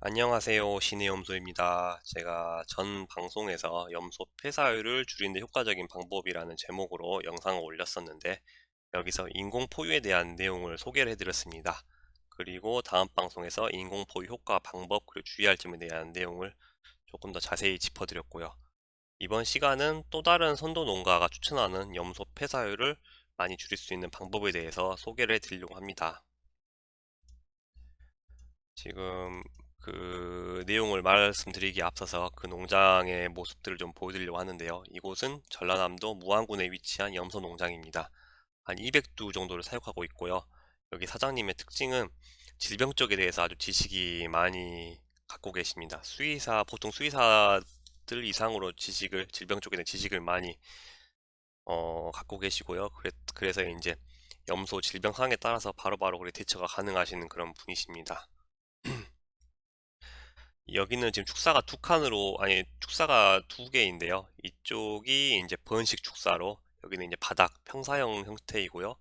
안녕하세요. 신의 염소입니다. 제가 전 방송에서 염소 폐사율을 줄이는 데 효과적인 방법이라는 제목으로 영상을 올렸었는데 여기서 인공 포유에 대한 내용을 소개를 해드렸습니다. 그리고 다음 방송에서 인공 포유 효과 방법 그리고 주의할 점에 대한 내용을 조금 더 자세히 짚어드렸고요. 이번 시간은 또 다른 선도 농가가 추천하는 염소 폐사율을 많이 줄일 수 있는 방법에 대해서 소개를 해드리려고 합니다. 지금 그 내용을 말씀드리기에 앞서서 그 농장의 모습들을 좀 보여드리려고 하는데요. 이곳은 전라남도 무안군에 위치한 염소 농장입니다. 한 200두 정도를 사육하고 있고요. 여기 사장님의 특징은 질병 쪽에 대해서 아주 지식이 많이 갖고 계십니다. 보통 수의사들 이상으로 질병 쪽에 대한 지식을 많이 갖고 계시고요. 그래서 이제 염소 질병 상황에 따라서 바로바로 대처가 가능하시는 그런 분이십니다. 여기는 지금 축사가 두 개인데요. 이쪽이 이제 번식 축사로, 여기는 이제 바닥 평사형 형태이고요.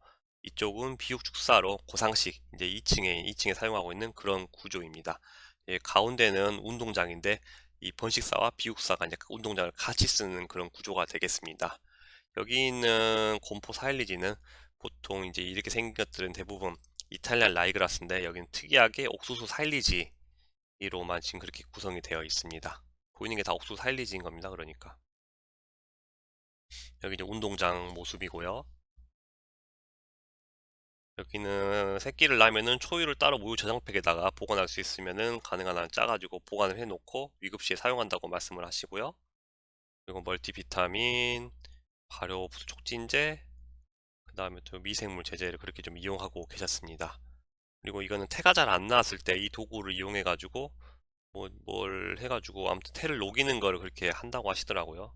이쪽은 비육 축사로 고상식, 이제 2층에 사용하고 있는 그런 구조입니다. 예, 가운데는 운동장인데, 이 번식사와 비육사가 이제 운동장을 같이 쓰는 그런 구조가 되겠습니다. 여기 있는 곰포 사일리지는 보통 이제 이렇게 생긴 것들은 대부분 이탈리안 라이그라스인데, 여기는 특이하게 옥수수 사일리지 이로만 지금 그렇게 구성이 되어 있습니다. 보이는 게 다 옥수수 사일리지인 겁니다. 그러니까 여기 이제 운동장 모습이고요. 여기는 새끼를 낳으면은 초유를 따로 모유 저장팩에다가 보관할 수 있으면은 가능한 한 짜가지고 보관을 해놓고 위급 시에 사용한다고 말씀을 하시고요. 그리고 멀티비타민, 발효 촉진제, 그 다음에 또 미생물 제제를 그렇게 좀 이용하고 계셨습니다. 그리고 이거는 태가 잘 안 나왔을 때 이 도구를 이용해 가지고 뭘 해가지고 아무튼 태를 녹이는 거를 그렇게 한다고 하시더라고요.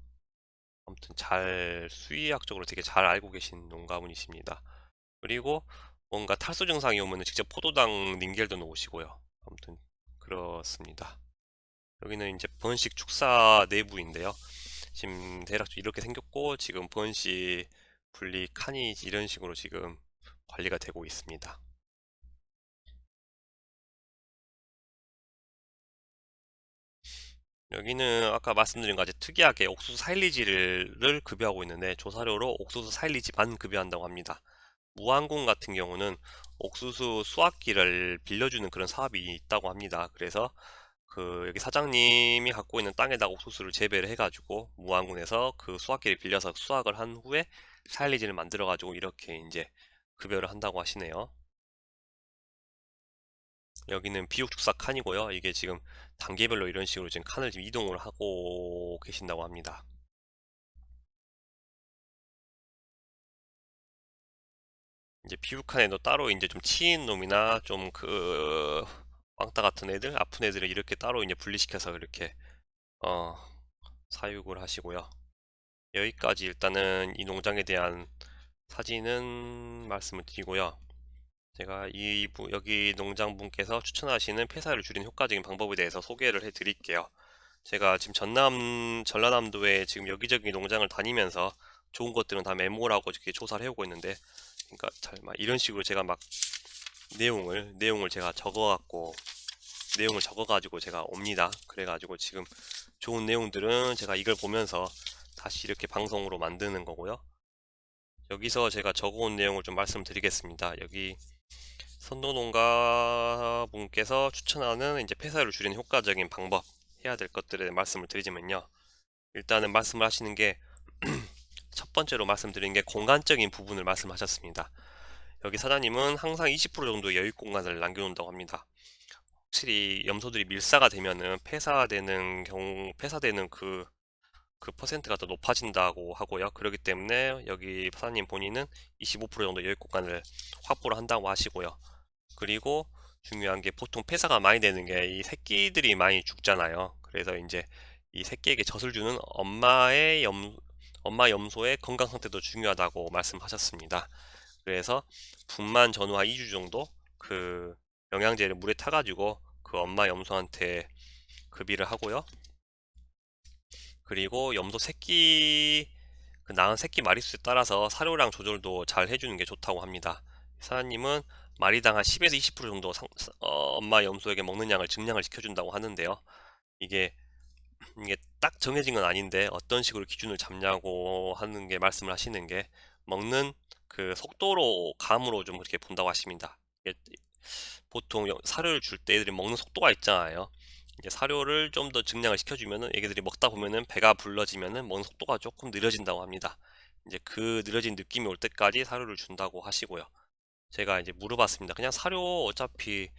아무튼 수의학적으로 되게 잘 알고 계신 농가분이십니다. 그리고 뭔가 탈수 증상이 오면 직접 포도당 링겔도 놓으시고요. 아무튼 그렇습니다. 여기는 이제 번식 축사 내부인데요. 지금 대략 이렇게 생겼고 지금 번식 분리 칸이 이런 식으로 지금 관리가 되고 있습니다. 여기는 아까 말씀드린 것 같이 특이하게 옥수수 사일리지를 급여하고 있는데 조사료로 옥수수 사일리지만 급여한다고 합니다. 무안군 같은 경우는 옥수수 수확기를 빌려주는 그런 사업이 있다고 합니다. 그래서 그 여기 사장님이 갖고 있는 땅에다가 옥수수를 재배를 해가지고 무안군에서 그 수확기를 빌려서 수확을 한 후에 사일리지를 만들어가지고 이렇게 이제 급여를 한다고 하시네요. 여기는 비옥축사 칸이고요. 이게 지금 단계별로 이런 식으로 지금 칸을 지금 이동을 하고 계신다고 합니다. 이제 비육칸에도 따로 이제 좀 치인 놈이나 좀 그 왕따 같은 애들, 아픈 애들을 이렇게 따로 이제 분리시켜서 이렇게 어 사육을 하시고요. 여기까지 일단은 이 농장에 대한 사진은 말씀을 드리고요. 제가 여기 농장분께서 추천하시는 폐사를 줄이는 효과적인 방법에 대해서 소개를 해 드릴게요. 제가 지금 전라남도에 지금 여기저기 농장을 다니면서 좋은 것들은 다 메모를 하고 이렇게 조사를 해오고 있는데, 그러니까 막 이런 식으로 제가 막 내용을 제가 내용을 적어가지고 제가 옵니다. 그래가지고 지금 좋은 내용들은 제가 이걸 보면서 다시 이렇게 방송으로 만드는 거고요. 여기서 제가 적어온 내용을 좀 말씀드리겠습니다. 여기 선도농가 분께서 추천하는 이제 폐사율을 줄이는 효과적인 방법 해야 될 것들에 말씀을 드리자면요. 일단은 말씀을 하시는 게 첫 번째로 말씀드린 게 공간적인 부분을 말씀하셨습니다. 여기 사장님은 항상 20% 정도의 여유 공간을 남겨놓는다고 합니다. 확실히 염소들이 밀사가 되면은 폐사되는 그 퍼센트가 더 높아진다고 하고요. 그렇기 때문에 여기 사장님 본인은 25% 정도 여유 공간을 확보를 한다고 하시고요. 그리고 중요한 게 보통 폐사가 많이 되는 게 이 새끼들이 많이 죽잖아요. 그래서 이제 이 새끼에게 젖을 주는 엄마 염소의 건강 상태도 중요하다고 말씀하셨습니다. 그래서 분만 전후 2주 정도 그 영양제를 물에 타가지고 그 엄마 염소한테 급여를 하고요. 그리고 그 낳은 새끼 마리수에 따라서 사료량 조절도 잘 해주는 게 좋다고 합니다. 사장님은 마리당 한 10에서 20% 정도 엄마 염소에게 먹는 양을 증량을 시켜준다고 하는데요. 이게 이게 딱 정해진 건 아닌데 어떤 식으로 기준을 잡냐고 하는 게 말씀을 하시는 게 먹는 그 속도로 감으로 좀 그렇게 본다고 하십니다. 이게 보통 사료를 줄 때 애들이 먹는 속도가 있잖아요. 이제 사료를 좀 더 증량을 시켜주면은 애기들이 먹다 보면은 배가 불러지면은 먹는 속도가 조금 느려진다고 합니다. 이제 그 느려진 느낌이 올 때까지 사료를 준다고 하시고요. 제가 이제 물어봤습니다. 그냥 사료 어차피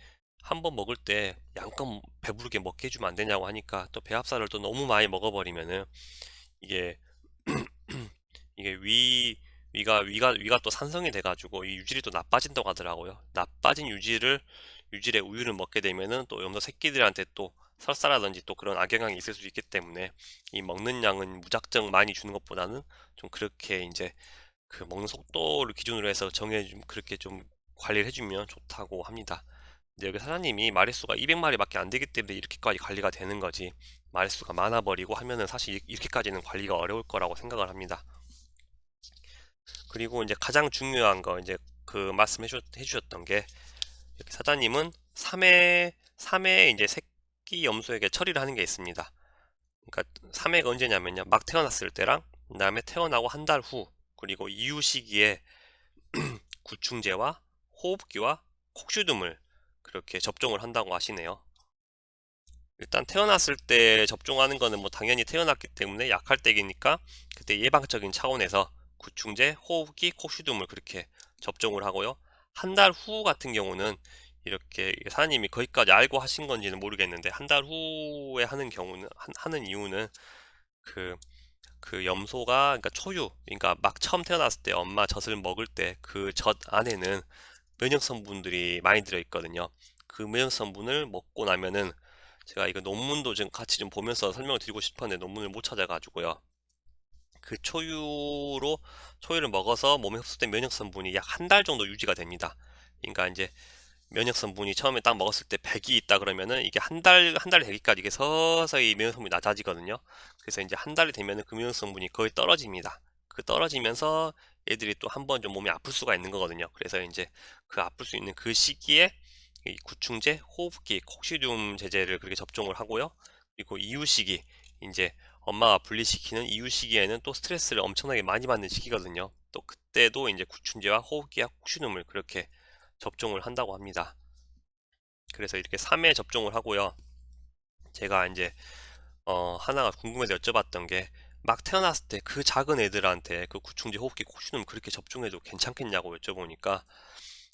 한 번 먹을 때 양껏 배부르게 먹게 해주면 안 되냐고 하니까 또 배합사를 또 너무 많이 먹어버리면은 이게 이게 위가 또 산성이 돼가지고 이 유질이 또 나빠진다고 하더라고요. 나빠진 유질의 우유를 먹게 되면은 또 염소 새끼들한테 또 설사라든지 또 그런 악영향이 있을 수 있기 때문에 이 먹는 양은 무작정 많이 주는 것보다는 좀 그렇게 이제 그 먹는 속도를 기준으로 해서 그렇게 좀 관리를 해주면 좋다고 합니다. 근데 여기 사장님이 마리수가 200마리밖에 안 되기 때문에 이렇게까지 관리가 되는 거지. 마리수가 많아버리고 하면은 사실 이렇게까지는 관리가 어려울 거라고 생각을 합니다. 그리고 이제 가장 중요한 거 이제 그 해주셨던 게 여기 사장님은 3회 이제 새끼 염소에게 처리를 하는 게 있습니다. 그러니까 3회가 언제냐면요. 막 태어났을 때랑 그다음에 태어나고 한 달 후 그리고 이후 시기에 구충제와 호흡기와 콕슈듬을 그렇게 접종을 한다고 하시네요. 일단 태어났을 때 접종하는 거는 뭐 당연히 태어났기 때문에 약할 때이니까 그때 예방적인 차원에서 구충제, 호흡기, 콕슈듬을 그렇게 접종을 하고요. 한 달 후 같은 경우는 이렇게 사장님이 거기까지 알고 하신 건지는 모르겠는데 한 달 후에 하는 경우는 하는 이유는 그 염소가 그러니까 초유 그러니까 막 처음 태어났을 때 엄마 젖을 먹을 때 그 젖 안에는 면역 성분들이 많이 들어 있거든요. 그 면역 성분을 먹고 나면은 제가 이거 논문도 좀 같이 좀 보면서 설명을 드리고 싶었는데 논문을 못 찾아가지고요. 그 초유를 먹어서 몸에 흡수된 면역 성분이 약 한 달 정도 유지가 됩니다. 그러니까 이제 면역 성분이 처음에 딱 먹었을 때 100이 있다 그러면은 이게 한 달 되기까지 이게 서서히 면역 성분이 낮아지거든요. 그래서 이제 한 달이 되면은 그 면역 성분이 거의 떨어집니다. 그 떨어지면서 애들이 또 한 번 좀 몸이 아플 수가 있는 거거든요. 그래서 이제 그 아플 수 있는 그 시기에 이 구충제, 호흡기, 콕시dium 제제를 그렇게 접종을 하고요. 그리고 이유 시기, 이제 엄마가 분리시키는 이유 시기에는 또 스트레스를 엄청나게 많이 받는 시기거든요. 또 그때도 이제 구충제와 호흡기와 콕시dium을 그렇게 접종을 한다고 합니다. 그래서 이렇게 3회 접종을 하고요. 제가 이제 하나가 궁금해서 여쭤봤던 게 막 태어났을 때 그 작은 애들한테 그 구충제 호흡기 콕시dium 그렇게 접종해도 괜찮겠냐고 여쭤보니까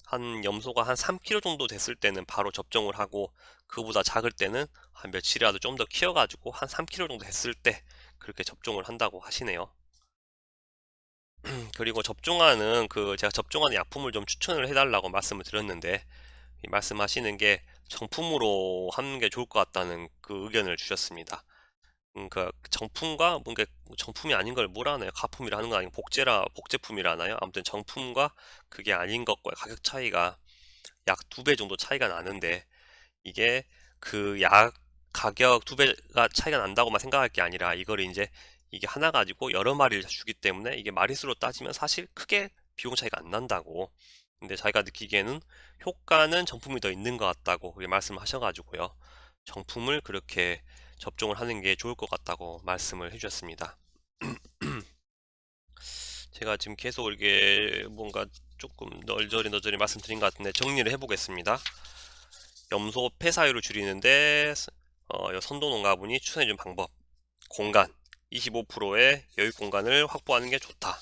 한 염소가 한 3kg 정도 됐을 때는 바로 접종을 하고 그보다 작을 때는 한 며칠이라도 좀 더 키워가지고 한 3kg 정도 됐을 때 그렇게 접종을 한다고 하시네요. 그리고 제가 접종하는 약품을 좀 추천을 해달라고 말씀을 드렸는데 말씀하시는 게 정품으로 하는 게 좋을 것 같다는 그 의견을 주셨습니다. 그러니까 정품과 뭔가 정품이 아닌 걸 뭐라 하나요? 가품이라 하는 건 아니고 복제품이라 하나요? 아무튼 정품과 그게 아닌 것과 가격 차이가 약 2배 정도 차이가 나는데 이게 그 약 가격 2배가 차이가 난다고만 생각할 게 아니라 이걸 이제 이게 하나 가지고 여러 마리를 주기 때문에 이게 마리수로 따지면 사실 크게 비용 차이가 안 난다고. 근데 자기가 느끼기에는 효과는 정품이 더 있는 것 같다고 그렇게 말씀을 하셔가지고요. 정품을 그렇게 접종을 하는 게 좋을 것 같다고 말씀을 해주셨습니다. 제가 지금 계속 이렇게 뭔가 조금 널저리 말씀드린 것 같은데 정리를 해보겠습니다. 염소 폐사율을 줄이는데 선도농가분이 추천해준 방법 공간 25%의 여유 공간을 확보하는 게 좋다.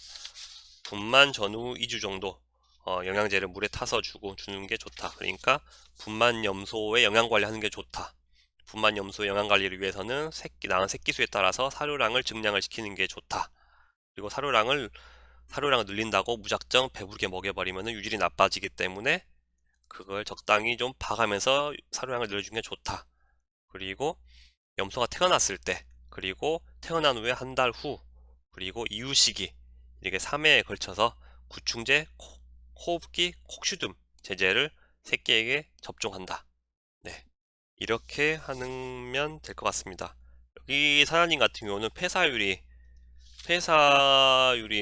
분만 전후 2주 정도 영양제를 물에 타서 주는 게 좋다. 그러니까 분만 염소의 영양 관리하는 게 좋다. 분만 염소의 영양 관리를 위해서는 낳은 새끼수에 따라서 사료량을 증량을 시키는 게 좋다. 그리고 사료량을 늘린다고 무작정 배부르게 먹여버리면 유질이 나빠지기 때문에 그걸 적당히 좀 봐가면서 사료량을 늘려주는 게 좋다. 그리고 염소가 태어났을 때, 그리고 태어난 후에 한 달 후, 그리고 이후 시기, 이렇게 3회에 걸쳐서 구충제, 호흡기, 콕슈듬 제제를 새끼에게 접종한다. 네. 이렇게 하면 될 것 같습니다. 여기 사장님 같은 경우는 폐사율이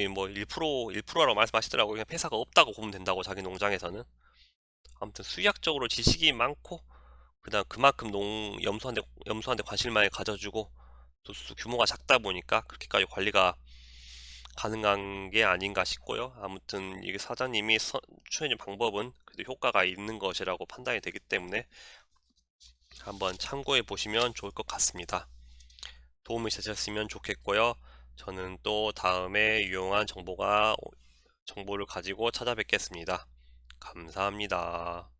뭐 1%라고 말씀하시더라고요. 그냥 폐사가 없다고 보면 된다고 자기 농장에서는. 아무튼 수의학적으로 지식이 많고 그다음 그만큼 염소한테 관심을 많이 가져주고 또 수 규모가 작다 보니까 그렇게까지 관리가 가능한 게 아닌가 싶고요. 아무튼 이게 사장님이 추천해준 방법은 그래도 효과가 있는 것이라고 판단이 되기 때문에 한번 참고해 보시면 좋을 것 같습니다. 도움이 되셨으면 좋겠고요. 저는 또 다음에 유용한 정보를 가지고 찾아뵙겠습니다. 감사합니다.